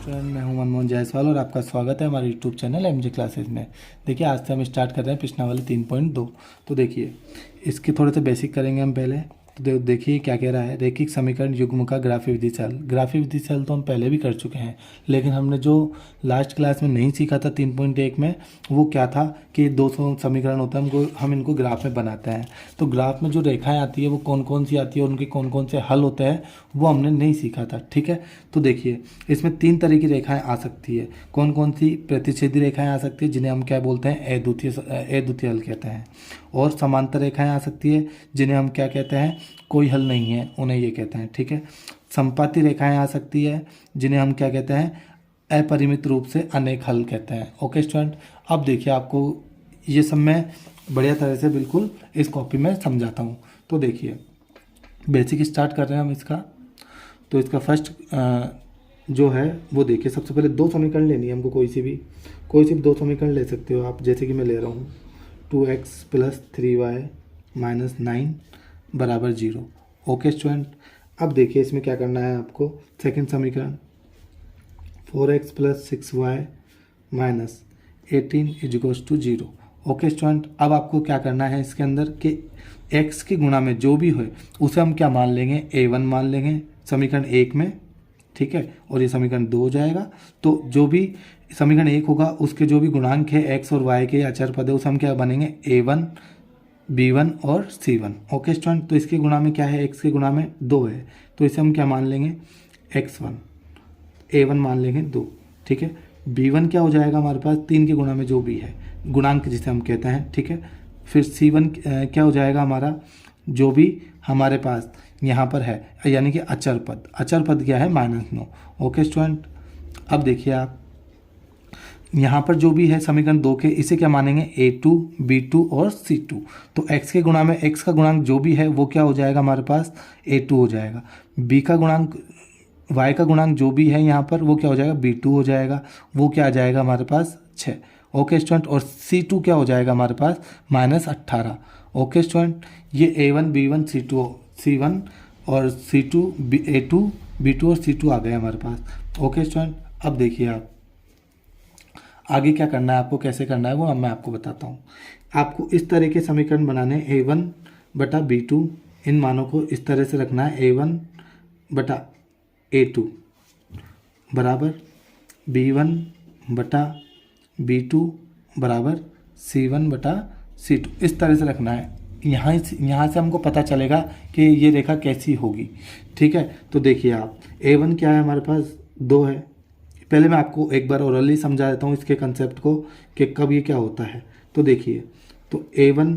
Student, मैं हूं मनमोहन जायसवाल और आपका स्वागत है हमारे यूट्यूब चैनल एमजे क्लासेस में। देखिए, आज से हम स्टार्ट कर रहे हैं पिछला वाले 3.2। तो देखिए, इसके थोड़े से बेसिक करेंगे हम पहले। तो देखिए क्या कह रहा है, रैखिक समीकरण युग्म का ग्राफी विधि चाल। ग्राफी विधि चाल तो हम पहले भी कर चुके हैं, लेकिन हमने जो लास्ट क्लास में नहीं सीखा था 3.1 में, वो क्या था कि 200 समीकरण होता है, हम इनको ग्राफ में बनाते हैं। तो ग्राफ में जो रेखाएं आती है वो कौन कौन सी आती है और उनके कौन कौन से हल होते हैं वो हमने नहीं सीखा था। ठीक है, तो देखिए इसमें 3 तरह की रेखाएं आ सकती है। कौन कौन सी? प्रतिच्छेदी रेखाएं आ सकती है जिन्हें हम क्या बोलते हैं, अद्वितीय हल कहते हैं। और समांतर रेखाएं आ सकती है जिन्हें हम क्या कहते हैं, कोई हल नहीं है, उन्हें ये कहते हैं। ठीक है, संपाती रेखाएं आ सकती है जिन्हें हम क्या कहते हैं, अपरिमित रूप से अनेक हल कहते हैं। ओके स्टूडेंट, अब देखिए आपको ये सब मैं बढ़िया तरह से बिल्कुल इस कॉपी में समझाता हूँ। तो देखिए बेसिक स्टार्ट कर रहे हैं हम इसका। तो इसका फर्स्ट जो है वो देखिए, सबसे पहले 2 समीकरण लेनी है हमको, कोई सिर्फ 2 समीकरण ले सकते हो आप, जैसे कि मैं ले रहा हूँ 2x + 3y - 9 = 0। ओके स्टूडेंट, अब देखिए इसमें क्या करना है आपको। सेकंड समीकरण 4x + 6y - 18 = 0। ओके स्टूडेंट, अब आपको क्या करना है इसके अंदर कि x की गुणा में जो भी हो उसे हम क्या मान लेंगे, a1 मान लेंगे समीकरण 1 में। ठीक है, और ये समीकरण 2 हो जाएगा। तो जो भी समीकरण 1 होगा उसके जो भी गुणांक है x और y के अचर पद है उसे हम क्या बनेंगे, a1 b1 और c1। ओके स्टूडेंट, तो इसके गुणा में क्या है, x के गुणा में 2 है, तो इसे हम क्या मान लेंगे, x1, a1 मान लेंगे 2। ठीक है, b1 क्या हो जाएगा हमारे पास, 3 के गुणा में जो भी है गुणांक जिसे हम कहते हैं। ठीक है, फिर c1 क्या हो जाएगा हमारा, जो भी हमारे पास यहाँ पर है, यानी कि अचर पद क्या है, -9। ओके स्टूडेंट, अब देखिए आप यहाँ पर जो भी है समीकरण 2 के, इसे क्या मानेंगे, a2 b2 और c2। तो x के गुणा में x का गुणांक जो भी है वो क्या हो जाएगा हमारे पास, a2 हो जाएगा। b का गुणांक, y का गुणांक जो भी है यहाँ पर वो क्या हो जाएगा, b2 हो जाएगा। वो क्या आ जाएगा हमारे पास 6। ओके स्टूडेंट, और c2 क्या हो जाएगा हमारे पास, -18। ओके स्टूडेंट, ये a1 b1 c1 और c2 a2 b2 और c2 आ गए हमारे पास। ओके स्टूडेंट, अब देखिए आप आगे क्या करना है, आपको कैसे करना है वो अब मैं आपको बताता हूँ। आपको इस तरह के समीकरण बनाने हैं, a1 बटा b2, इन मानों को इस तरह से रखना है, a1 बटा a2 बराबर b1 बटा b2 बराबर c1 बटा c2, इस तरह से रखना है। यहाँ से हमको पता चलेगा कि ये रेखा कैसी होगी। ठीक है, तो देखिए आप a1 क्या है हमारे पास, 2 है। पहले मैं आपको एक बार ओरली समझा देता हूँ इसके कंसेप्ट को कि कब ये क्या होता है। तो देखिए, तो a1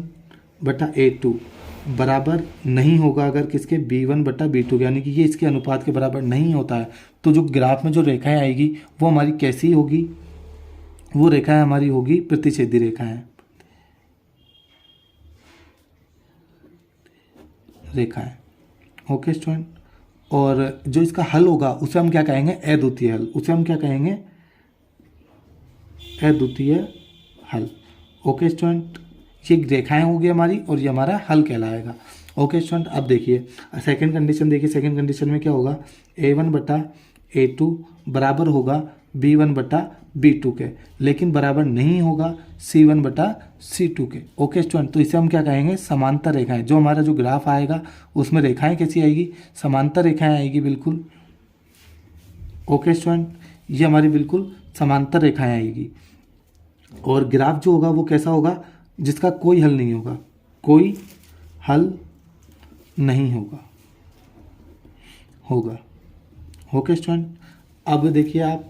बटा a2 बराबर नहीं होगा अगर किसके, b1 बटा b2, यानी कि ये इसके अनुपात के बराबर नहीं होता है। तो जो ग्राफ में जो रेखाएं आएगी वो हमारी कैसी होगी, वो रेखाएं हमारी होगी प्रतिच्छेदी रेखाएं। ओके स्टूडेंट, और जो इसका हल होगा उसे हम क्या कहेंगे, अद्वितीय हल। उसे हम क्या कहेंगे, अद्वितीय हल। ओके स्टूडेंट, ये रेखाएं होगी हमारी और ये हमारा हल कहलाएगा। ओके स्टूडेंट, अब देखिए सेकंड कंडीशन देखिए, सेकंड कंडीशन में क्या होगा, a1 बटा a2 बराबर होगा b1 बटा b2 के, लेकिन बराबर नहीं होगा c1 बटा c2 के। ओके स्टूडेंट, तो इसे हम क्या कहेंगे, समांतर रेखाएं। जो हमारा जो ग्राफ आएगा उसमें रेखाएं कैसी आएगी, समांतर रेखाएं आएगी बिल्कुल। ओके स्टूडेंट, ये हमारी बिल्कुल समांतर रेखाएं आएगी। और ग्राफ जो होगा वो कैसा होगा, जिसका कोई हल नहीं होगा, कोई हल नहीं होगा। ओके स्टूडेंट, अब देखिए आप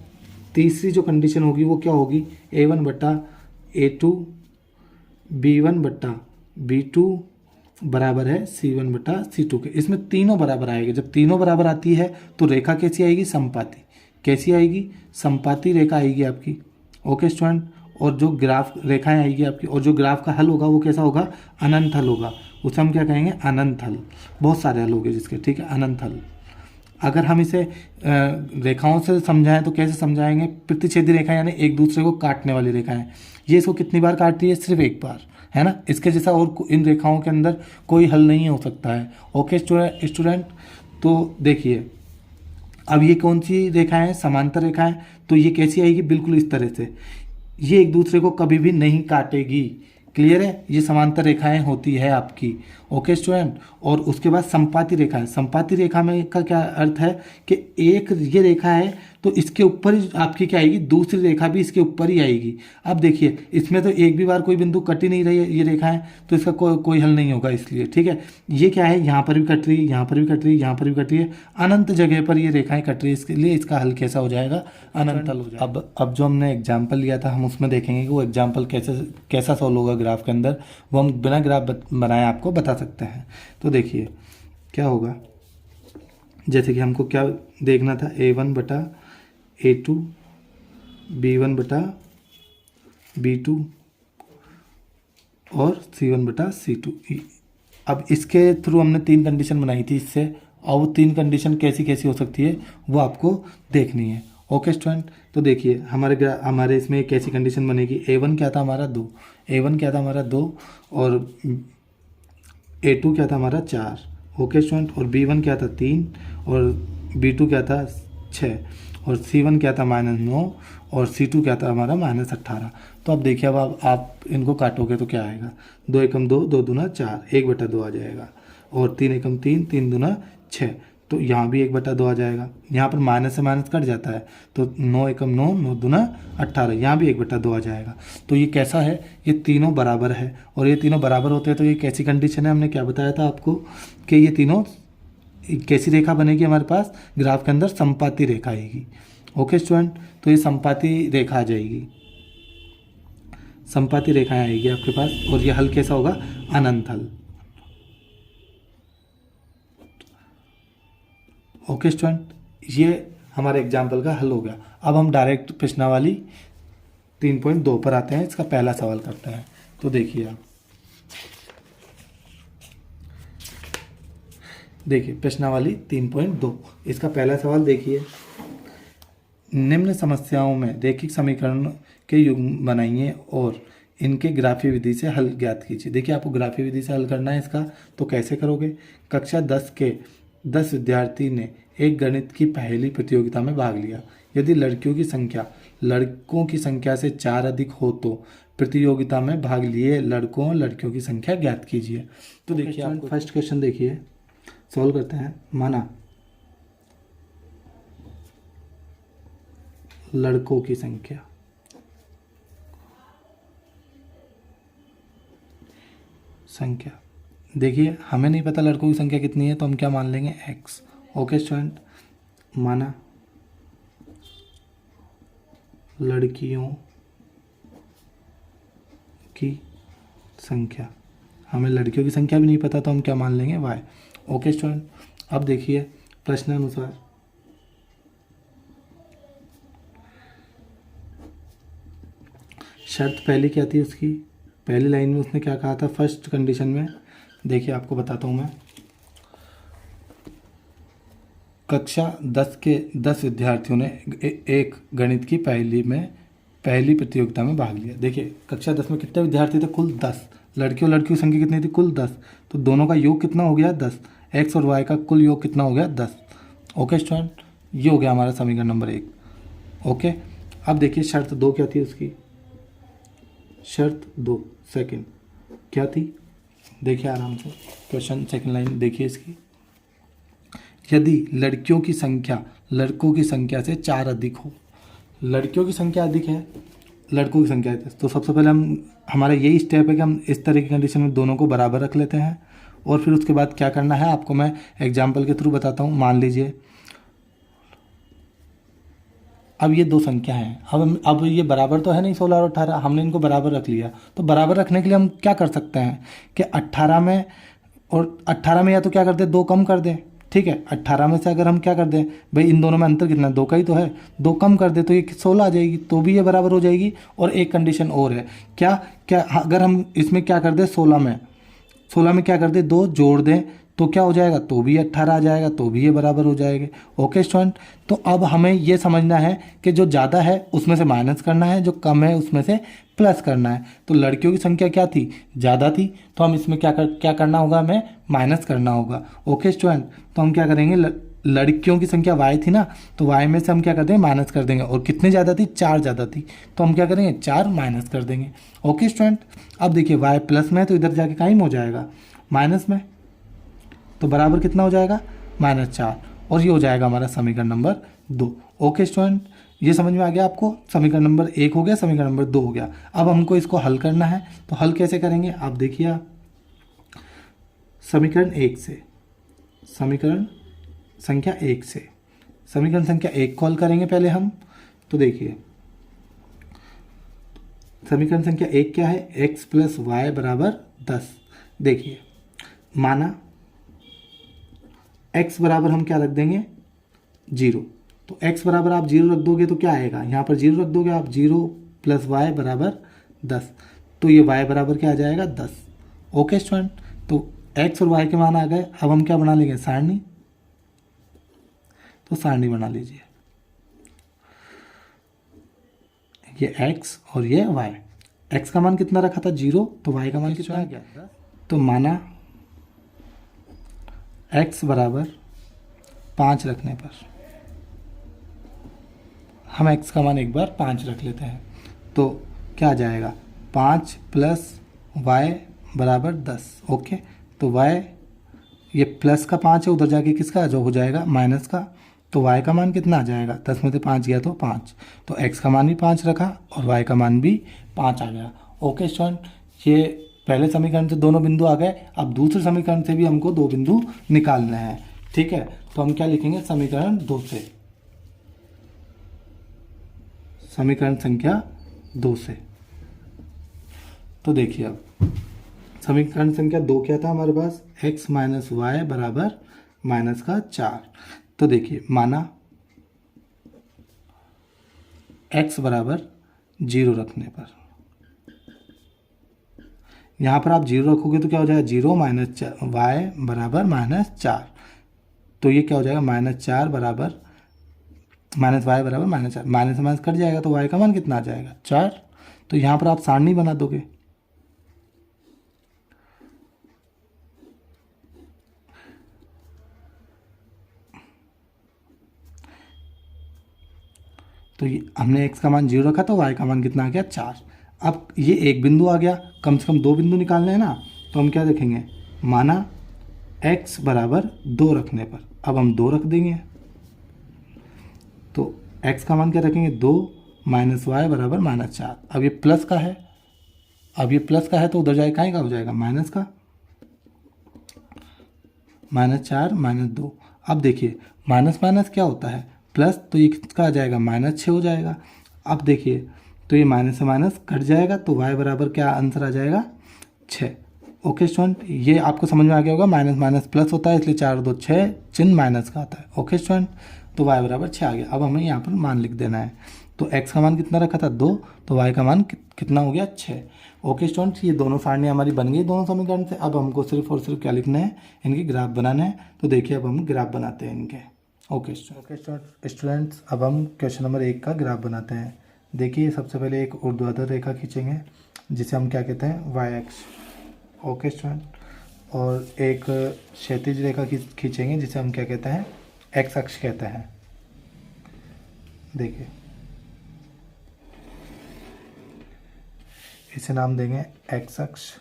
तीसरी जो कंडीशन होगी वो क्या होगी, a1 बटा a2 b1 बटा b2 बराबर है c1 बटा c2 के। इसमें तीनों बराबर आएगी। जब तीनों बराबर आती है तो रेखा कैसी आएगी, समपाती। कैसी आएगी, समपाती रेखा आएगी आपकी। ओके स्टूडेंट, और जो ग्राफ रेखाएं आएगी आपकी, और जो ग्राफ का हल होगा वो कैसा होगा, अनंत हल होगा। उसे हम क्या कहेंगे, अनंत हल। बहुत सारे हल होंगे जिसके, ठीक है, अनंत हल। अगर हम इसे रेखाओं से समझाएं तो कैसे समझाएंगे, प्रतिच्छेदी रेखा यानी एक दूसरे को काटने वाली रेखाएं। ये इसको कितनी बार काटती है, सिर्फ एक बार, है ना। इसके जैसा और इन रेखाओं के अंदर कोई हल नहीं हो सकता है। ओके स्टूडेंट, तो देखिए अब ये कौन सी रेखा है, समांतर रेखा है, तो ये कैसी आएगी, बिल्कुल इस तरह से, ये एक दूसरे को कभी भी नहीं काटेगी। क्लियर है, ये समांतर रेखाएं होती है आपकी। Okay student. और उसके बाद संपाती रेखा है। संपाती रेखा में का क्या अर्थ है कि एक ये रेखा है तो इसके ऊपर ही आपकी क्या आएगी, दूसरी रेखा भी इसके ऊपर ही आएगी। अब देखिए इसमें तो एक भी बार कोई बिंदु कट ही नहीं रही है, ये रेखा है, तो इसका कोई हल नहीं होगा इसलिए। ठीक है, ये क्या है, यहाँ पर भी कट रही है, यहाँ पर भी कट रही है, यहाँ पर भी कट रही है, अनंत जगह पर ये रेखाएं कट रही है, इसके लिए इसका हल कैसा हो जाएगा, अनंत हल हो जाएगा। अब जो हमने एग्जाम्पल लिया था हम उसमें देखेंगे कि वो एग्जाम्पल कैसा सॉल्व होगा ग्राफ के अंदर, वो हम बिना ग्राफ बनाए आपको बता सकते हैं। तो देखिए क्या होगा, जैसे कि हमको क्या देखना था, A1 बटा A2, B1 बटा B2 और C1 बटा C2। अब इसके थ्रू हमने 3 कंडीशन बनाई थी इससे, और वो 3 कंडीशन कैसी कैसी हो सकती है वो आपको देखनी है। Okay student. तो देखिए हमारे इसमें कैसी कंडीशन बनेगी, A1 क्या था हमारा 2, A1 क्या था हमारा 2, और A2 क्या था हमारा 4। Okay student. और B1 क्या था 3, और B2 क्या था 6, और C1 क्या था -9, और C2 क्या था हमारा -18। तो अब देखिए, अब आप इनको काटोगे तो क्या आएगा, 2 एकम 2, 2 दूना 4, 1/2 आ जाएगा, और 3 एकम 3, 3 दूना 6, तो यहाँ भी 1/2 आ जाएगा। यहाँ पर माइनस से माइनस कट जाता है, तो 9 एकम 9, 9 दूना 18, यहाँ भी 1/2 आ जाएगा। तो ये कैसा है, ये तीनों बराबर है, और ये तीनों बराबर होते हैं तो ये कैसी कंडीशन है, हमने क्या बताया था आपको कि ये तीनों कैसी रेखा बनेगी हमारे पास ग्राफ के अंदर, संपाती रेखा आएगी। Okay student. तो ये संपाती रेखा आ जाएगी, संपाती रेखाएं आएगी आपके पास, और ये हल कैसा होगा, अनंत हल। ओके स्टूडेंट, ये हमारे एग्जाम्पल का हल हो गया। अब हम डायरेक्ट प्रश्नावली 3.2 पर आते हैं, इसका पहला सवाल करते हैं। तो देखिए आप, देखिए प्रश्नावली 3.2, इसका पहला सवाल देखिए, निम्न समस्याओं में रैखिक समीकरण के युग्म बनाइए और इनके ग्राफीय विधि से हल ज्ञात कीजिए। देखिए आपको ग्राफीय विधि से हल करना है इसका, तो कैसे करोगे, कक्षा 10 के 10 विद्यार्थी ने एक गणित की पहेली प्रतियोगिता में भाग लिया। यदि लड़कियों की संख्या लड़कों की संख्या से 4 अधिक हो तो प्रतियोगिता में भाग लिए लड़कों और लड़कियों की संख्या ज्ञात कीजिए। तो देखिए आप फर्स्ट क्वेश्चन देखिए, सॉल्व करते हैं। माना लड़कों की संख्या देखिए हमें नहीं पता लड़कों की संख्या कितनी है, तो हम क्या मान लेंगे, x। Okay student. माना लड़कियों की संख्या, हमें लड़कियों की संख्या भी नहीं पता, तो हम क्या मान लेंगे, y। Okay student. अब देखिए प्रश्न अनुसार शर्त पहली क्या थी उसकी, पहली लाइन में उसने क्या कहा था, फर्स्ट कंडीशन में देखिए आपको बताता हूँ मैं, कक्षा 10 के 10 विद्यार्थियों ने एक गणित की पहली प्रतियोगिता में भाग लिया। देखिए कक्षा 10 में कितने विद्यार्थी थे, कुल 10, लड़कियों लड़कियों की संख्या कितनी थी, कुल 10, तो दोनों का योग कितना हो गया, 10, x और y का कुल योग कितना हो गया, 10। ओके स्टूडेंट, ये हो गया हमारा समीकरण नंबर 1। ओके। अब देखिए शर्त 2 क्या थी उसकी, शर्त 2 सेकंड क्या थी, देखिए आराम से क्वेश्चन सेकंड लाइन देखिए इसकी, यदि लड़कियों की संख्या लड़कों की संख्या से 4 अधिक हो, लड़कियों की संख्या अधिक है, लड़कों की संख्या है, तो सबसे पहले हमारा यही स्टेप है कि हम इस तरह की कंडीशन में दोनों को बराबर रख लेते हैं, और फिर उसके बाद क्या करना है आपको मैं एग्जाम्पल के थ्रू बताता हूँ। मान लीजिए अब ये 2 संख्या हैं, अब ये बराबर तो है नहीं, 16 और 18, हमने इनको बराबर रख लिया, तो बराबर रखने के लिए हम क्या कर सकते हैं कि 18 में और 18 में या तो क्या कर दें, 2 कम कर दें। ठीक है, 18 में से अगर हम क्या कर दें, भाई इन दोनों में अंतर कितना, 2 का ही तो है, 2 कम कर दे तो ये 16 आ जाएगी, तो भी ये बराबर हो जाएगी। और एक कंडीशन और है, क्या क्या अगर हम इसमें क्या कर दें, 16 में क्या कर दें, 2 जोड़ दें तो क्या हो जाएगा, तो भी 18 आ जाएगा, तो भी ये बराबर हो जाएगा। Okay student. तो अब हमें ये समझना है कि जो ज़्यादा है उसमें से माइनस करना है, जो कम है उसमें से प्लस करना है। तो लड़कियों की संख्या क्या थी, ज़्यादा थी, तो हम इसमें क्या करना होगा, हमें माइनस करना होगा। Okay student. तो हम क्या करेंगे, लड़कियों की संख्या y थी ना, तो y में से हम क्या कर देंगे, माइनस कर देंगे। और कितने ज़्यादा थी, 4 ज़्यादा थी, तो हम क्या करेंगे, 4 माइनस कर देंगे। ओके स्टूडेंट, अब देखिए y प्लस में है तो इधर जाके काइम हो जाएगा माइनस में, तो बराबर कितना हो जाएगा, -4, और ये हो जाएगा हमारा समीकरण नंबर 2। ओके स्टूडेंट, ये समझ में आ गया आपको। समीकरण नंबर 1 हो गया, समीकरण नंबर 2 हो गया। अब हमको इसको हल करना है, तो हल कैसे करेंगे आप देखिए। आप समीकरण 1 से, समीकरण संख्या 1 से समीकरण संख्या 1 को हल करेंगे पहले हम। तो देखिए समीकरण संख्या 1 क्या है, x प्लस वाई बराबर 10। देखिए माना x बराबर हम क्या रख देंगे, 0। तो x बराबर आप 0 रख दोगे तो क्या आएगा, यहाँ पर 0 रख दोगे आप, 0 प्लस वाई बराबर 10। तो ये y बराबर क्या आ जाएगा, 10। ओके स्टूडेंट, तो x और y के मान आ गए। अब हम क्या बना लेंगे, सारणी। तो सारणी बना लीजिए, ये x और ये y। x का मान कितना रखा था, 0, तो y का मान कितना आ गया। तो माना x बराबर 5 रखने पर, हम x का मान एक बार 5 रख लेते हैं, तो क्या आ जाएगा, 5 प्लस y बराबर 10। ओके, तो y ये प्लस का 5 है, उधर जाके किसका जो हो जाएगा, माइनस का। तो y का मान कितना आ जाएगा, 10 में से 5 गया तो 5। तो x का मान भी 5 रखा और y का मान भी 5 आ गया। ओके स्टूडेंट, ये पहले समीकरण से दोनों बिंदु आ गए। अब दूसरे समीकरण से भी हमको 2 बिंदु निकालने हैं। ठीक है, तो हम क्या लिखेंगे, समीकरण 2 से, समीकरण संख्या 2 से। तो देखिए अब समीकरण संख्या 2 क्या था हमारे पास, x माइनस वाई बराबर -4। तो देखिए माना x बराबर 0 रखने पर, यहाँ पर आप 0 रखोगे तो क्या हो जाएगा, 0 माइनस वाई बराबर -4। तो ये क्या हो जाएगा, -4 बराबर माइनस वाई बराबर -4, माइनस से माइनस कट जाएगा तो y का मान कितना आ जाएगा, 4। तो यहाँ पर आप सारणी बना दोगे। तो ये हमने x का मान 0 रखा तो y का मान कितना आ गया, 4। अब ये एक बिंदु आ गया, कम से कम 2 बिंदु निकालने हैं ना, तो हम क्या देखेंगे, माना x बराबर 2 रखने पर, अब हम 2 रख देंगे। तो x का मान क्या रखेंगे, 2 माइनस वाई बराबर -4। अब ये प्लस का है, अब ये प्लस का है तो उधर जाए काहे का हो जाएगा, माइनस का, -4 -2। अब देखिए माइनस माइनस क्या होता है, प्लस, तो ये किसका आ जाएगा, -6 हो जाएगा। अब देखिए तो ये माइनस से माइनस कट जाएगा तो y बराबर क्या आंसर आ जाएगा, 6। ओके स्टूडेंट, ये आपको समझ में आ गया होगा, माइनस माइनस प्लस होता है, इसलिए 4 और 2 6, चिन्ह माइनस का आता है। ओके स्टूडेंट, तो y बराबर 6 आ गया। अब हमें यहाँ पर मान लिख देना है। तो x का मान कितना रखा था, 2, तो y का मान कितना हो गया, 6। ओके स्टूडेंट, ये दोनों सारणी हमारी बन गई दोनों समीकरण से। अब हमको सिर्फ और सिर्फ क्या लिखना है, इनके ग्राफ बनाना है। तो देखिए अब हम ग्राफ बनाते हैं इनके। ओके स्टूडेंट्स, अब हम क्वेश्चन नंबर 1 का ग्राफ बनाते हैं। देखिए सबसे पहले एक ऊर्ध्वाधर रेखा खींचेंगे जिसे हम क्या कहते हैं, वाई अक्ष। ओके स्टूडेंट, और एक क्षैतिज रेखा खींचेंगे जिसे हम क्या कहते हैं, एक्स अक्ष कहते हैं। देखिए इसे नाम देंगे एक्स अक्ष,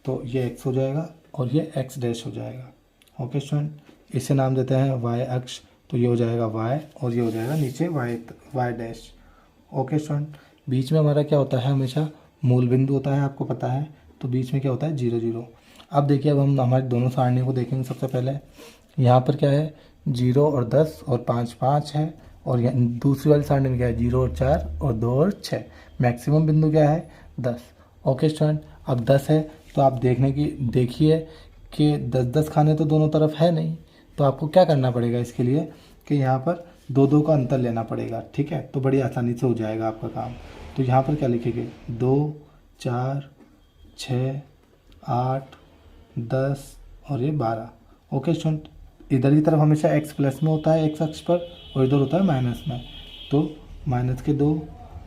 तो ये एक्स हो जाएगा और ये एक्स डैश हो जाएगा। ओके स्टूडेंट, इसे नाम देते हैं वाई अक्ष, तो ये हो जाएगा वाई और ये हो जाएगा नीचे वाई डैश। ओके स्टूडेंट, बीच में हमारा क्या होता है, हमेशा मूल बिंदु होता है, आपको पता है। तो बीच में क्या होता है, 0 0। अब देखिए अब हम हमारी दोनों सारणियों को देखेंगे। सबसे पहले यहाँ पर क्या है, 0 और 10 और 5 5 है, और दूसरी वाली सारणी में क्या है, 0 और 4 और 2 और 6। मैक्सिमम बिंदु क्या है, 10। ओके स्टूडेंट, अब 10 है तो आप देखिए कि 10 10 खाने तो दोनों तरफ है नहीं, तो आपको क्या करना पड़ेगा इसके लिए कि यहाँ पर 2 2 का अंतर लेना पड़ेगा। ठीक है, तो बड़ी आसानी से हो जाएगा आपका काम। तो यहाँ पर क्या लिखेंगे, 2 4 6 8 10 और ये 12। ओके स्टूडेंट, इधर की तरफ हमेशा x प्लस में होता है, x अक्ष पर, और इधर होता है माइनस में। तो -2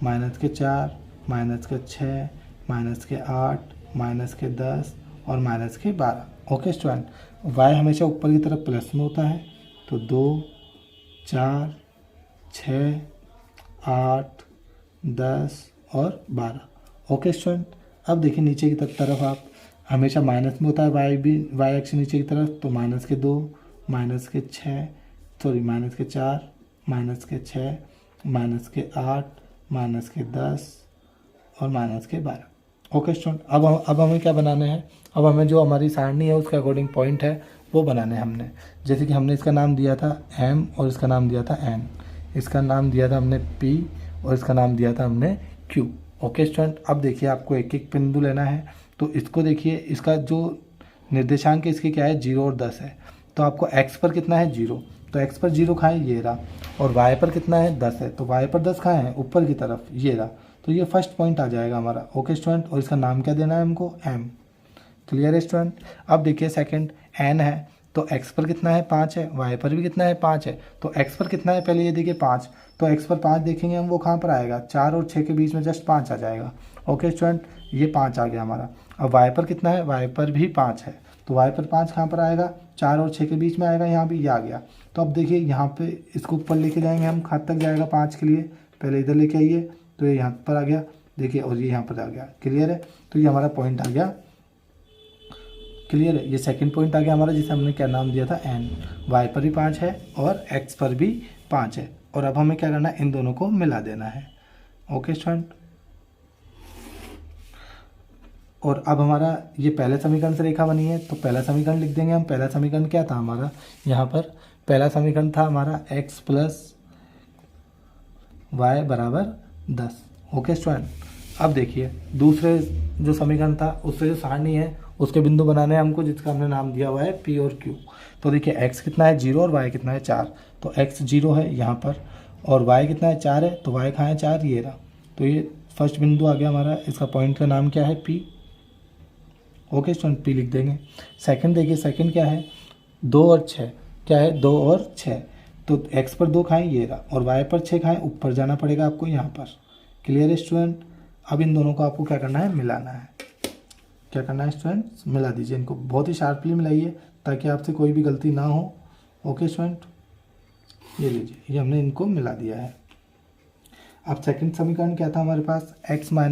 -4 -6 -8 -10 और -12। ओके स्टूडेंट, वाई हमेशा ऊपर की तरफ प्लस में होता है, तो 2, 4, 6, 8, 10 और 12। ओके स्टूडेंट, अब देखिए नीचे की तरफ आप हमेशा माइनस में होता है वाई भी, वाई एक्स नीचे की तरफ, तो -2, -6, सॉरी -4, -6, -8, -10 और -12। ओके स्टूडेंट, अब हमें क्या बनाना है, अब हमें जो हमारी सारणी है उसके अकॉर्डिंग पॉइंट है वो बनाने हैं हमने। जैसे कि हमने इसका नाम दिया था m और इसका नाम दिया था n, इसका नाम दिया था हमने p और इसका नाम दिया था हमने q। ओके स्टूडेंट, अब देखिए आपको एक एक बिंदु लेना है। तो इसको देखिए, इसका जो निर्देशांक है इसके क्या है 0 और 10 है। तो आपको x पर कितना है 0, तो x पर 0 कहाँ है ये रहा, और y पर कितना है 10 है, तो y पर 10 कहाँ है ऊपर की तरफ ये रहा। तो ये फर्स्ट पॉइंट आ जाएगा हमारा। ओके स्टूडेंट, और इसका नाम क्या देना है हमको m। क्लियर है स्टूडेंट। अब देखिए सेकंड n है, तो x पर कितना है 5 है, y पर भी कितना है 5 है, तो x पर कितना है पहले ये देखिए 5, तो x पर 5 देखेंगे हम, वो कहाँ पर आएगा 4 और 6 के बीच में जस्ट 5 आ जाएगा। ओके स्टूडेंट, ये 5 आ गया हमारा। अब y पर कितना है, y पर भी 5 है, तो y पर 5 कहाँ पर आएगा 4 और 6 के बीच में आएगा, यहाँ भी ये आ गया। तो अब देखिए यहाँ पे इसको ऊपर लेके जाएंगे हम, कहाँ तक जाएगा 5 के लिए, पहले इधर लेके आइए, तो ये यहाँ पर आ गया देखिए, और ये यहाँ पर आ गया। क्लियर है, तो ये हमारा पॉइंट आ गया। क्लियर है, ये सेकंड पॉइंट आ गया हमारा, जिसे हमने क्या नाम दिया था n। y पर भी 5 है और x पर भी 5 है, और अब हमें क्या करना है इन दोनों को मिला देना है। ओके स्टूडेंट, और अब हमारा ये पहले समीकरण से रेखा बनी है, तो पहला समीकरण लिख देंगे हम। पहला समीकरण क्या था हमारा, यहाँ पर पहला समीकरण था हमारा x + y = 10। ओके स्टूडेंट, अब देखिए दूसरे जो समीकरण था उससे जो सारणी है उसके बिंदु बनाने हैं हमको, जिसका हमने नाम दिया हुआ है p और q। तो देखिए x कितना है 0 और y कितना है 4, तो x 0 है यहाँ पर, और y कितना है 4 है, तो y कहाँ है 4, ये रहा। तो ये फर्स्ट बिंदु आ गया हमारा, इसका पॉइंट का नाम क्या है p। ओके स्टूडेंट, p लिख देंगे। सेकंड देखिए, सेकंड क्या है 2 और 6, क्या है 2 और 6, तो x पर 2 खाएँ ये रहा, और y पर 6 खाएँ, ऊपर जाना पड़ेगा आपको यहाँ पर। क्लियर है स्टूडेंट। अब इन दोनों को आपको क्या करना है मिलाना है। क्या करना है स्टूडेंट्स, मिला दीजिए इनको, बहुत ही शार्पली मिलाइए ताकि आपसे कोई भी गलती ना हो। ओके स्टूडेंट, ये लीजिए, ये हमने इनको मिला दिया है। अब सेकंड समीकरण क्या था हमारे पास, x - y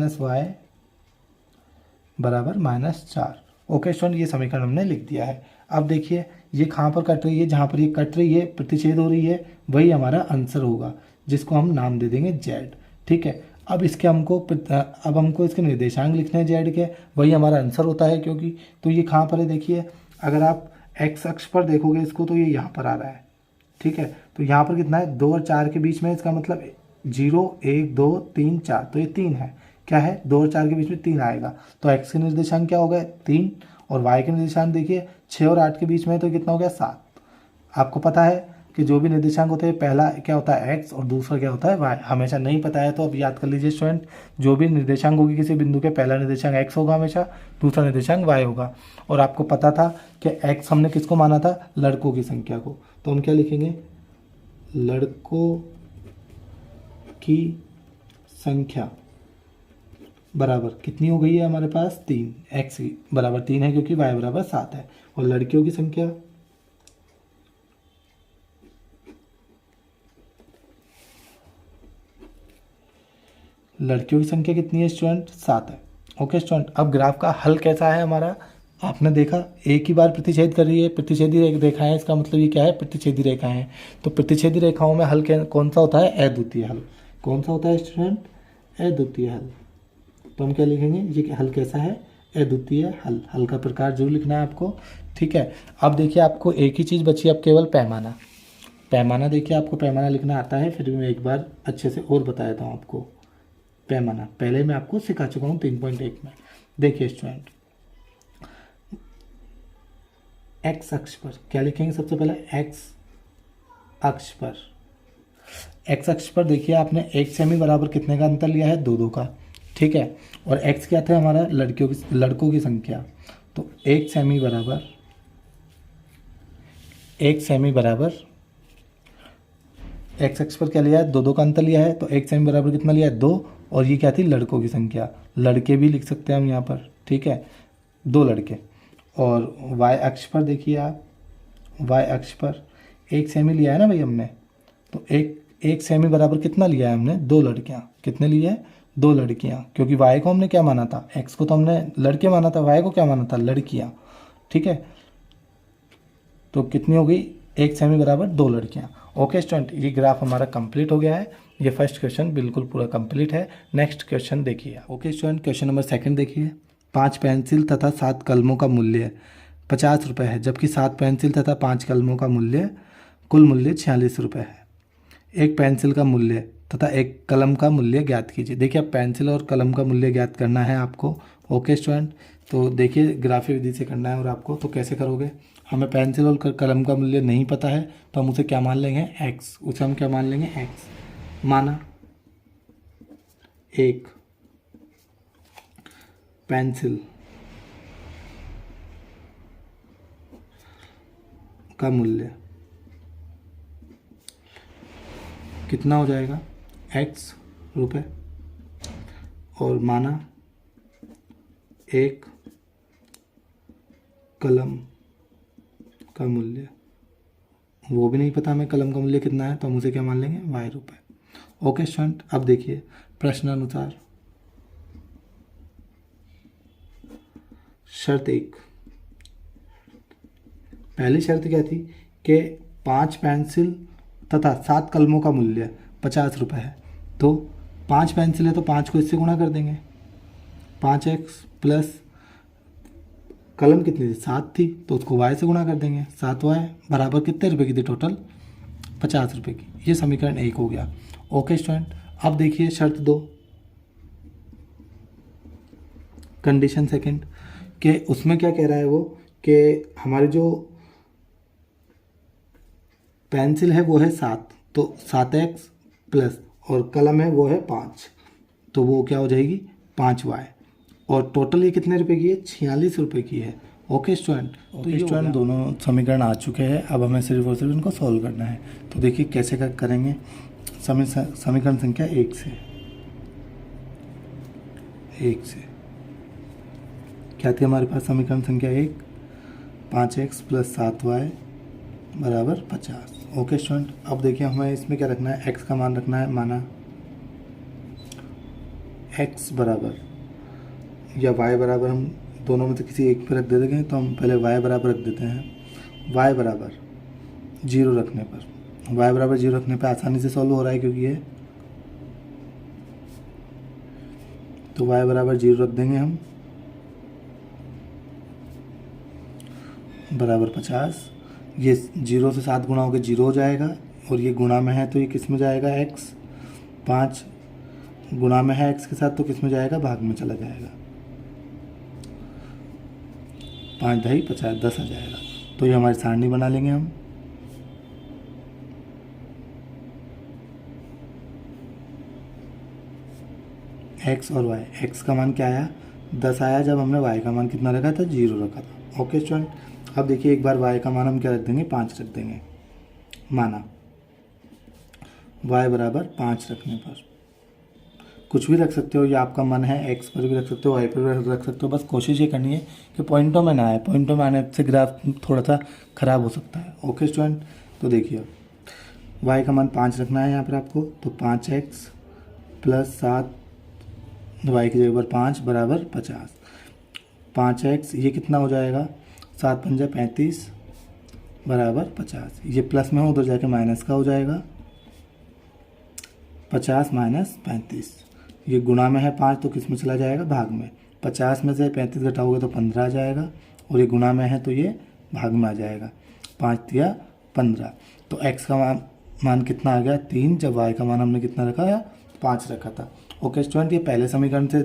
= -4। ओके स्टूडेंट, ये समीकरण हमने लिख दिया है। अब देखिए ये कहाँ पर कट रही है, जहाँ पर ये कट रही है प्रतिच्छेद हो रही है, वही हमारा आंसर होगा, जिसको हम नाम दे देंगे z। ठीक है, अब हमको इसके निर्देशांक लिखने हैं जेड के, वही हमारा आंसर होता है। क्योंकि तो ये कहाँ पर है देखिए, अगर आप एक्स अक्ष पर देखोगे इसको, तो ये यहाँ पर आ रहा है। ठीक है, तो यहाँ पर कितना है 2 और 4 के बीच में, इसका मतलब 0, 1, 2, 3, 4, तो ये 3 है। क्या है 2 और 4 के बीच में 3 आएगा, तो एक्स के निर्देशांक क्या हो गए 3, और वाई के निर्देशांक देखिए 6 और 8 के बीच में, तो कितना हो गया 7। आपको पता है कि जो भी निर्देशांक होते हैं पहला क्या होता है x और दूसरा क्या होता है y, हमेशा नहीं पता है तो अब याद कर लीजिए स्टूडेंट। जो भी निर्देशांक होगी किसी बिंदु के, पहला निर्देशांक x होगा हमेशा, दूसरा निर्देशांक y होगा। और आपको पता था कि x हमने किसको माना था, लड़कों की संख्या को, तो हम क्या लिखेंगे, लड़कों की संख्या बराबर कितनी हो गई है हमारे पास 3, x बराबर 3 है क्योंकि y बराबर 7 है, और लड़कियों की संख्या कितनी है स्टूडेंट 7 है। ओके स्टूडेंट, अब ग्राफ का हल कैसा है हमारा, आपने देखा एक ही बार प्रतिच्छेद कर रही है, प्रतिच्छेदी रेखा है, इसका मतलब ये क्या है प्रतिच्छेदी रेखा है। तो प्रतिच्छेदी रेखाओं में हल कौन सा होता है, अद्वितीय हल। कौन सा होता है स्टूडेंट, अद्वितीय हल। तो हम क्या लिखेंगे, ये हल कैसा है, अद्वितीय हल। हल का प्रकार जरूर लिखना है आपको। ठीक है, अब देखिए आपको एक ही चीज़ बची, अब केवल पैमाना। पैमाना देखिए, आपको पैमाना लिखना आता है, फिर भी मैं एक बार अच्छे से और बता देता हूँ आपको। पैमाना पहले मैं आपको सिखा चुका हूँ 3.1 में। देखिए स्टूडेंट, एक्स अक्ष पर क्या लिखेंगे, सबसे पहले एक्स अक्ष पर देखिए आपने 1 सेमी बराबर कितने का अंतर लिया है, 2 का। ठीक है, और एक्स क्या था हमारा, लड़कों की संख्या। तो 1 सेमी बराबर एक्स अक्ष पर क्या लिया है, 2 का अंतर लिया है, तो 1 सेमी बराबर कितना लिया है 2, और ये क्या थी लड़कों की संख्या, लड़के भी लिख सकते हैं हम यहाँ पर। ठीक है, 2 लड़के। और वाई अक्ष पर देखिए आप, वाई अक्ष पर 1 सेमी लिया है ना भाई हमने, तो एक सेमी बराबर कितना लिया है हमने, 2 लड़कियां। कितने लिए है, 2 लड़कियां, क्योंकि वाई को हमने क्या माना था, एक्स को तो हमने लड़के माना था, वाई को क्या माना था, लड़कियां। ठीक है, तो कितनी हो गई, 1 सेमी बराबर 2 लड़कियां। ओके स्टूडेंट, ये ग्राफ हमारा कंप्लीट हो गया है। ये फर्स्ट क्वेश्चन बिल्कुल पूरा कंप्लीट है। नेक्स्ट क्वेश्चन देखिए। ओके स्टूडेंट, क्वेश्चन नंबर 2 देखिए। 5 पेंसिल तथा 7 कलमों का मूल्य 50 रुपये है, जबकि 7 पेंसिल तथा 5 कलमों का मूल्य कुल मूल्य 46 रुपये है। एक पेंसिल का मूल्य तथा एक कलम का मूल्य ज्ञात कीजिए। देखिए, अब पेंसिल और कलम का मूल्य ज्ञात करना है आपको। ओके स्टूडेंट, तो देखिए ग्राफिक विधि से करना है। और आपको तो कैसे करोगे, हमें पेंसिल और कलम का मूल्य नहीं पता है, तो हम उसे क्या मान लेंगे, एक्स। उसे हम क्या मान लेंगे, एक्स। माना एक पेंसिल का मूल्य कितना हो जाएगा, एक्स रुपये, और माना एक कलम का मूल्य, वो भी नहीं पता हमें कलम का मूल्य कितना है, तो हम उसे क्या मान लेंगे, वाई रुपये। ओके स्टूडेंट, अब देखिए प्रश्नानुसार शर्त 1। पहली शर्त क्या थी कि 5 पेंसिल तथा 7 कलमों का मूल्य 50 रुपये है। तो 5 पेंसिल है तो 5 को इससे गुणा कर देंगे, 5x प्लस कलम कितनी थी, 7 थी, तो उसको y से गुणा कर देंगे, 7y बराबर कितने रुपए की थी टोटल, 50 रुपये की। ये समीकरण 1 हो गया। ओके स्टूडेंट, अब देखिए शर्त 2, कंडीशन सेकंड, कि उसमें क्या कह रहा है वो, कि हमारी जो पेंसिल है वो है 7, तो 7x प्लस, और कलम है वो है 5, तो वो क्या हो जाएगी 5y, और टोटल ये कितने रुपए की है, 46 रुपये की है। ओके स्टूडेंट, तो ये स्टूडेंट दोनों समीकरण आ चुके हैं। अब हमें सिर्फ और सिर्फ इनको सॉल्व करना है। तो देखिए कैसे करेंगे। समीकरण संख्या 1 से क्या थी हमारे पास, समीकरण संख्या 1, 5x प्लस 7y बराबर 50। ओके स्टूडेंट, अब देखिए हमें इसमें क्या रखना है, x का मान रखना है। माना x बराबर या y बराबर, हम दोनों में से किसी एक पे रख देंगे, तो हम पहले y बराबर रख देते हैं। y बराबर 0 रखने पर, y बराबर 0 रखने पर आसानी से सॉल्व हो रहा है, क्योंकि ये तो y बराबर 0 रख देंगे हम, बराबर 50। ये 0 से 7 गुणा होकर 0 हो जाएगा, और ये गुणा में है तो ये किस में जाएगा, x। 5 गुणा में है x के साथ, तो किस में जाएगा, भाग में चला जाएगा। 5 ढाई 50, 10 आ जाएगा। तो ये हमारी सारणी बना लेंगे हम। x और y, x का मान क्या आया, 10 आया, जब हमने y का मान कितना रखा था, 0 रखा था। ओके स्टूडेंट, अब देखिए एक बार y का मान हम क्या रख देंगे, 5 रख देंगे। माना y बराबर 5 रखने पर, कुछ भी रख सकते हो, या आपका मन है x पर भी रख सकते हो, y पर भी रख सकते हो। बस कोशिश ये करनी है कि पॉइंटों में ना आए, पॉइंटों में आने से ग्राफ थोड़ा सा ख़राब हो सकता है। ओके स्टूडेंट, तो देखिए y का मान 5 रखना है यहाँ पर आपको, तो 5x प्लस 7, y की जगह पर 5 बराबर 50। 5x ये कितना हो जाएगा, 7 पंजा 35 बराबर 50। ये प्लस में हो, उधर जाके माइनस का हो जाएगा, 50 माइनस 35। ये गुणा में है 5, तो किस में चला जाएगा, भाग में। 50 में से 35 घटाओगे तो 15 आ जाएगा, और ये गुणा में है तो ये भाग में आ जाएगा। 5 तिया 15। तो x का मान कितना आ गया, 3, जब y का मान हमने कितना रखा है, 5 रखा था। ओके स्टूडेंट, ये पहले समीकरण से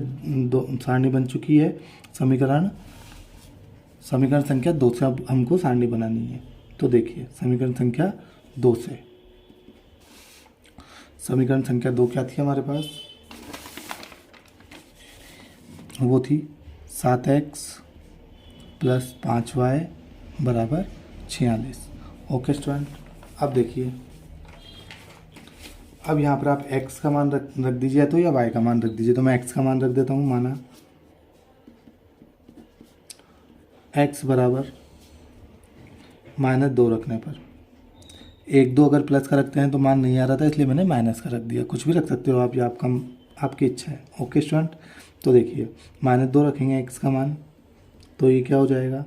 दो सारणी बन चुकी है। समीकरण संख्या 2 से अब हमको सारणी बनानी है। तो देखिए समीकरण संख्या 2 से, समीकरण संख्या 2 क्या थी हमारे पास, वो थी 7x प्लस 5y बराबर 46। ओके स्टूडेंट, अब देखिए, अब यहाँ पर आप x का मान रख दीजिए, तो या y का मान रख दीजिए। तो मैं x का मान रख देता हूँ। माना x बराबर -2 रखने पर, 1 2 अगर प्लस का रखते हैं तो मान नहीं आ रहा था, इसलिए मैंने माइनस का रख दिया। कुछ भी रख सकते हो आप, ये आपकी इच्छा है। ओके स्टूडेंट, तो देखिए -2 रखेंगे x का मान, तो ये क्या हो जाएगा,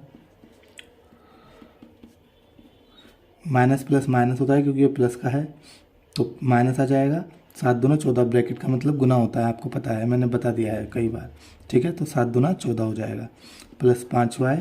माइनस प्लस माइनस होता है क्योंकि ये प्लस का है, तो माइनस आ जाएगा। 7 दूना 14, ब्रैकेट का मतलब गुना होता है, आपको पता है, मैंने बता दिया है कई बार। ठीक है, तो 7 दूना 14 हो जाएगा, प्लस 5y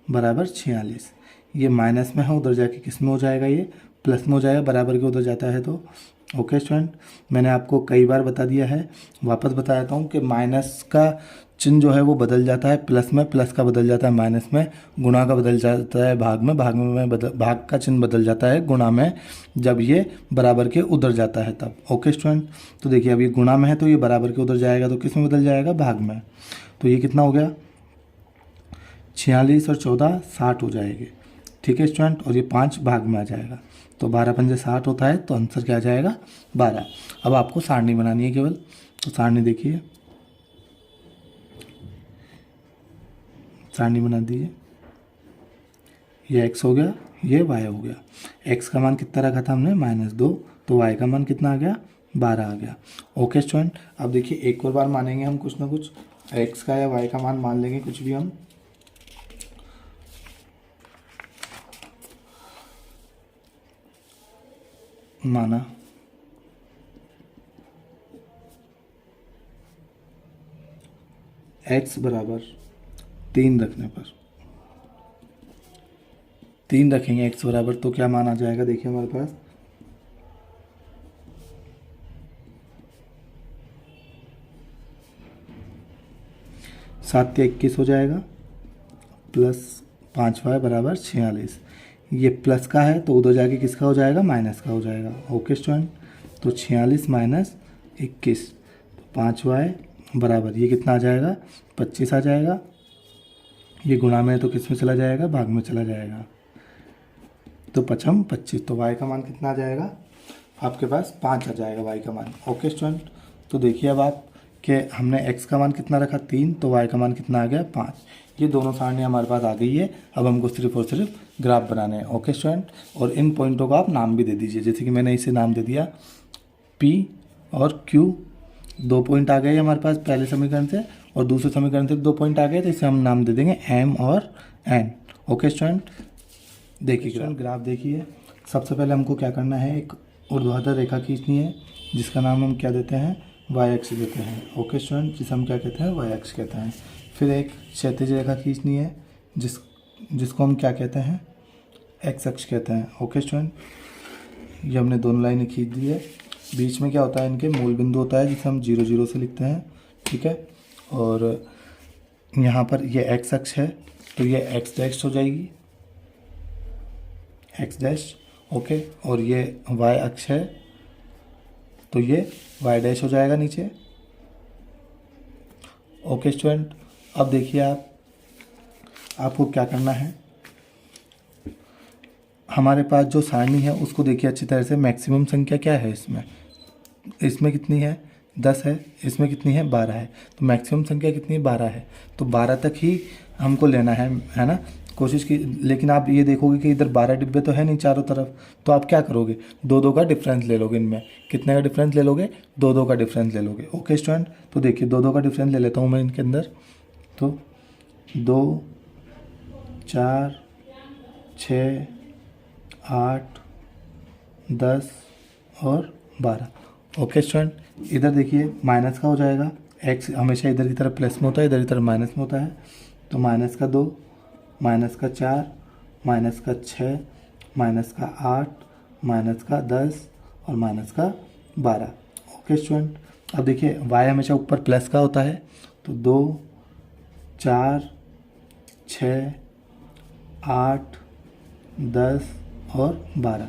बराबर 46। ये माइनस में है, उधर जाके किस में हो जाएगा, ये प्लस में हो जाएगा, बराबर के उधर जाता है तो। ओके स्टूडेंट, मैंने आपको कई बार बता दिया है, वापस बता देता हूँ कि माइनस का चिन्ह जो है वो बदल जाता है प्लस में, प्लस का बदल जाता है माइनस में, गुणा का बदल जाता है भाग में, भाग का चिन्ह बदल जाता है गुणा में, जब ये बराबर के उधर जाता है तब। ओके स्टूडेंट, तो देखिए अभी गुणा में है तो ये बराबर के उधर जाएगा, तो किस में बदल जाएगा, भाग में। तो ये कितना हो गया, 46 और 14 60 हो जाएंगे। ठीक है स्टूडेंट, और ये 5 भाग में आ जाएगा, तो 12 पंजे 60 होता है, तो आंसर क्या आ जाएगा, 12। अब आपको सारणी बनानी है केवल, तो सारणी देखिए, सारणी बना दीजिए। ये x हो गया, ये y हो गया। x का मान कितना रखा था हमने, -2, तो y का मान कितना आ गया, 12 आ गया। ओके स्टूडेंट, अब देखिए एक और बार मानेंगे हम कुछ ना कुछ, x का या y का मान मान लेंगे कुछ भी हम। माना x बराबर 3 रखने पर, 3 रखेंगे x बराबर, तो क्या मान आ जाएगा, देखिए हमारे पास 7 से 21 हो जाएगा, प्लस 5y बराबर 46। ये प्लस का है तो उधर जाके किसका हो जाएगा, माइनस का हो जाएगा। ओके स्टूडेंट, तो 46 माइनस 21, तो 5y बराबर ये कितना आ जाएगा, 25 आ जाएगा। ये गुणा में है तो किस में चला जाएगा, भाग में चला जाएगा, तो 5 25, तो y का मान कितना आ जाएगा, आपके पास 5 आ जाएगा y का मान। ओके स्टूडेंट, तो देखिए अब आप कि हमने x का मान कितना रखा 3, तो y का मान कितना आ गया 5। ये दोनों सारणी हमारे पास आ गई है। अब हमको सिर्फ और सिर्फ ग्राफ बनाने हैं। ओके स्टूडेंट, और इन पॉइंटों को आप नाम भी दे दीजिए, जैसे कि मैंने इसे नाम दे दिया P और Q। 2 पॉइंट आ गए हमारे पास पहले समीकरण से, और दूसरे समीकरण से 2 पॉइंट आ गए, तो इसे हम नाम दे देंगे M और N। ओके स्टूडेंट, देखिए ग्राफ देखिए, सबसे पहले हमको क्या करना है, एक ऊर्ध्वाधर रेखा खींचनी है जिसका नाम हम क्या देते हैं, वाई अक्ष देते हैं। ओके स्टूडेंट, जिसे हम क्या कहते हैं, वाई अक्ष कहते हैं। फिर एक क्षैतिज रेखा खींचनी है जिसको हम क्या कहते हैं, एक्स अक्ष कहते हैं। ओके स्टूडेंट, ये हमने दोनों लाइनें खींच दी है। बीच में क्या होता है, इनके मूल बिंदु होता है जिसे हम 0 0 से लिखते हैं। ठीक है, और यहाँ पर ये एक्स अक्ष है तो ये एक्स डैश हो जाएगी, एक्स डैश। ओके, और ये वाई अक्ष है तो ये वाई डैश हो जाएगा नीचे। ओके स्टूडेंट, अब देखिए आपको क्या करना है, हमारे पास जो सारणी है उसको देखिए अच्छी तरह से। मैक्सिमम संख्या क्या है इसमें कितनी है, 10 है, इसमें कितनी है, 12 है। तो मैक्सिमम संख्या कितनी है, 12 है, तो 12 तक ही हमको लेना है ना, कोशिश की। लेकिन आप ये देखोगे कि इधर 12 डिब्बे तो है नहीं चारों तरफ, तो आप क्या करोगे, 2 2 का डिफरेंस ले लोगे। इनमें कितने का डिफरेंस ले लोगे, 2 2 का डिफरेंस ले लोगे। ओके स्टूडेंट, तो देखिए 2 2 का डिफरेंस ले लेता हूँ मैं इनके अंदर, तो 2 4 6 8 10 और 12। ओके स्टूडेंट, इधर देखिए माइनस का हो जाएगा, एक्स हमेशा इधर की तरफ प्लस में होता है, इधर की तरफ माइनस में होता है। तो माइनस का 2, माइनस का 4, माइनस का 6, माइनस का 8, माइनस का 10 और माइनस का 12। ओके स्टूडेंट, अब देखिए वाई हमेशा ऊपर प्लस का होता है, तो 2 4 6 8 10 और 12,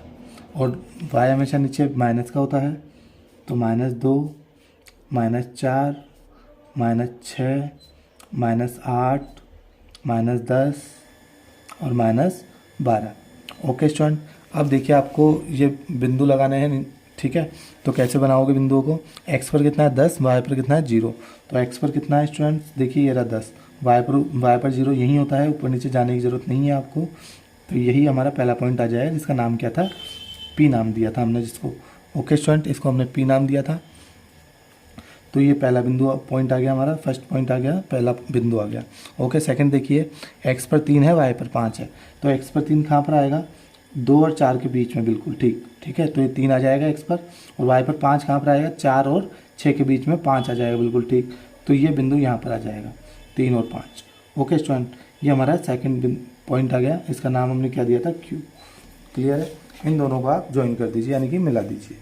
और वाई हमेशा नीचे माइनस का होता है, तो -2, -4, -6, -8, -10 और -12। ओके स्टूडेंट, अब देखिए आपको ये बिंदु लगाने हैं। ठीक है, तो कैसे बनाओगे बिंदुओं को, x पर कितना है 10, y पर कितना है 0। तो x पर कितना है स्टूडेंट, देखिए ये रहा 10, वाई पर 0 यही होता है, ऊपर नीचे जाने की ज़रूरत नहीं है आपको। तो यही हमारा पहला पॉइंट आ जाएगा, जिसका नाम क्या था, पी नाम दिया था हमने जिसको। ओके स्टूडेंट, इसको हमने पी नाम दिया था। तो ये पहला बिंदु पॉइंट आ गया हमारा, फर्स्ट पॉइंट आ गया, पहला बिंदु आ गया। ओके, सेकंड देखिए, x पर 3 है, y पर 5 है। तो x पर 3 कहाँ पर आएगा, 2 और 4 के बीच में, बिल्कुल ठीक है। तो ये 3 आ जाएगा x पर, और y पर 5 कहाँ पर आएगा, 4 और 6 के बीच में 5 आ जाएगा, बिल्कुल ठीक। तो ये बिंदु यहाँ पर आ जाएगा, 3 और 5। ओके स्टूडेंट, ये हमारा सेकेंड पॉइंट आ गया, इसका नाम हमने क्या दिया था, Q। क्लियर है। इन दोनों को आप ज्वाइन कर दीजिए, यानी कि मिला दीजिए।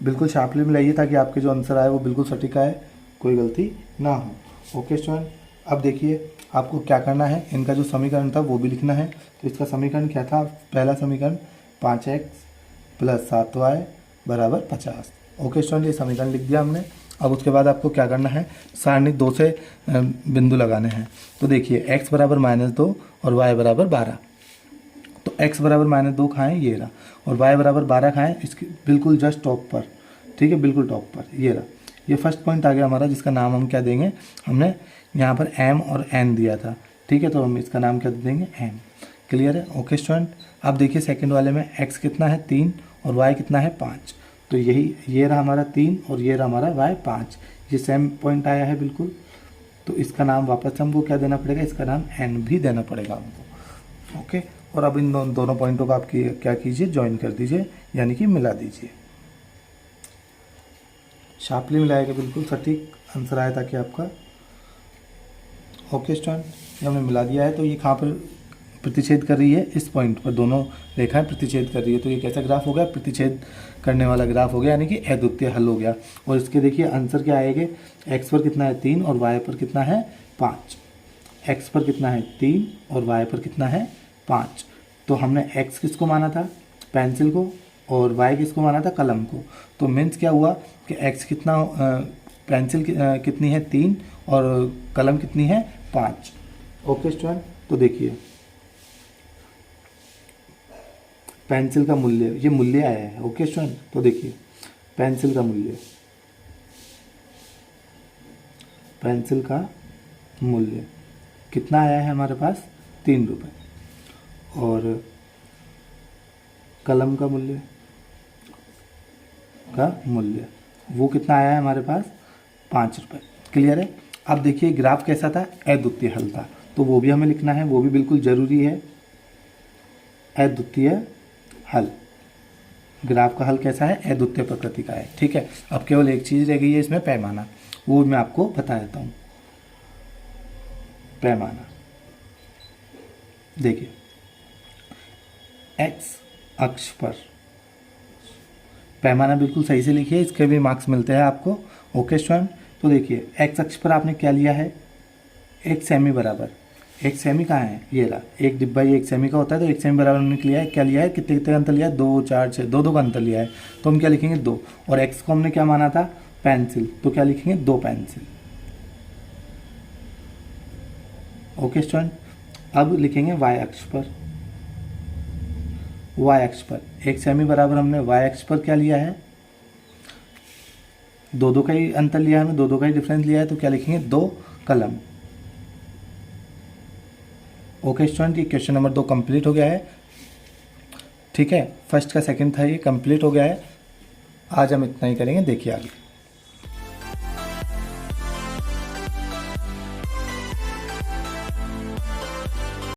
बिल्कुल शार्पली मिलाइए ताकि आपके जो आंसर आए वो बिल्कुल सटीक आए, कोई गलती ना हो। ओके स्टूडेंट, अब देखिए आपको क्या करना है, इनका जो समीकरण था वो भी लिखना है। तो इसका समीकरण क्या था, पहला समीकरण 5x + 7y = 50। ओके स्टूडेंट, ये समीकरण लिख दिया हमने। अब उसके बाद आपको क्या करना है, सारणी 2 से बिंदु लगाने हैं। तो देखिए x = -2 और y = 12। तो x = -2 कहाँ है, ये रहा, और y = 12 कहाँ है, इसके बिल्कुल जस्ट टॉप पर, ठीक है, बिल्कुल टॉप पर, ये रहा। ये फर्स्ट पॉइंट आ गया हमारा, जिसका नाम हम क्या देंगे, हमने यहाँ पर m और n दिया था, ठीक है। तो हम इसका नाम क्या देंगे, m। क्लियर है। ओके स्टूडेंट, अब देखिए सेकंड वाले में x कितना है, 3, और y कितना है, 5। तो यही, ये रहा हमारा 3 और ये रहा हमारा y 5, ये सेम पॉइंट आया है बिल्कुल। तो इसका नाम वापस हमको क्या देना पड़ेगा, इसका नाम n भी देना पड़ेगा हमको। ओके, और अब इन दोनों पॉइंटों को आप क्या कीजिए, ज्वाइन कर दीजिए, यानी कि मिला दीजिए। शार्पली मिलाएगा, बिल्कुल सटीक आंसर आया ताकि आपका। ओके स्टूडेंट, ये हमने मिला दिया है। तो ये कहाँ पर प्रतिच्छेद कर रही है, इस पॉइंट पर दोनों रेखाएं प्रतिच्छेद कर रही है। तो ये कैसा ग्राफ हो गया, प्रतिच्छेद करने वाला ग्राफ हो गया, यानी कि अद्वितीय हल हो गया। और इसके देखिए आंसर क्या आएगा, x पर कितना है, 3, और y पर कितना है, 5। x पर कितना है, 3, और y पर कितना है, 5। तो हमने x किसको माना था, पेंसिल को, और y किसको माना था, कलम को। तो मीन्स क्या हुआ कि x कितना, पेंसिल कितनी है, 3, और कलम कितनी है, 5। ओके स्टूडेंट, तो देखिए पेंसिल का मूल्य, ये मूल्य आया है। ओके स्टूडेंट, तो देखिए पेंसिल का मूल्य, पेंसिल का मूल्य कितना आया है हमारे पास, 3 रुपये। और कलम का मूल्य वो कितना आया है हमारे पास, 5 रुपये। क्लियर है। अब देखिए ग्राफ कैसा था, अद्वितीय हल था, तो वो भी हमें लिखना है, वो भी बिल्कुल ज़रूरी है। अद्वितीय हल, ग्राफ का हल कैसा है, अद्वितीय प्रकृति का है, ठीक है। अब केवल एक चीज़ रह गई है इसमें, पैमाना, वो मैं आपको बता देता हूँ। पैमाना देखिए, x अक्ष पर पैमाना बिल्कुल सही से लिखिए, इसके भी मार्क्स मिलते हैं आपको। ओके स्टूडेंट, तो देखिए x अक्ष पर आपने क्या लिया है, 1 सेमी बराबर, 1 सेमी कहाँ है, ये रहा, 1 डिब्बा ये 1 सेमी का होता है। तो 1 सेमी बराबर हमने लिया है, क्या लिया है, कितने कितने का अंतर लिया है, 2, 4, 6, 2 का अंतर लिया है। तो हम क्या लिखेंगे, 2, और x को हमने क्या माना था, पेंसिल, तो क्या लिखेंगे, 2 पेंसिल। ओके स्टूडेंट, अब लिखेंगे y अक्ष पर, y अक्ष पर 1 सेमी बराबर हमने y अक्ष पर क्या लिया है, 2 का ही अंतर लिया है हमने, 2 का ही डिफरेंस लिया है। तो क्या लिखेंगे, 2 कलम। ओके स्टूडेंट, ये क्वेश्चन नंबर 2 कंप्लीट हो गया है, ठीक है। फर्स्ट का सेकंड था, ये कंप्लीट हो गया है। आज हम इतना ही करेंगे, देखिए आगे।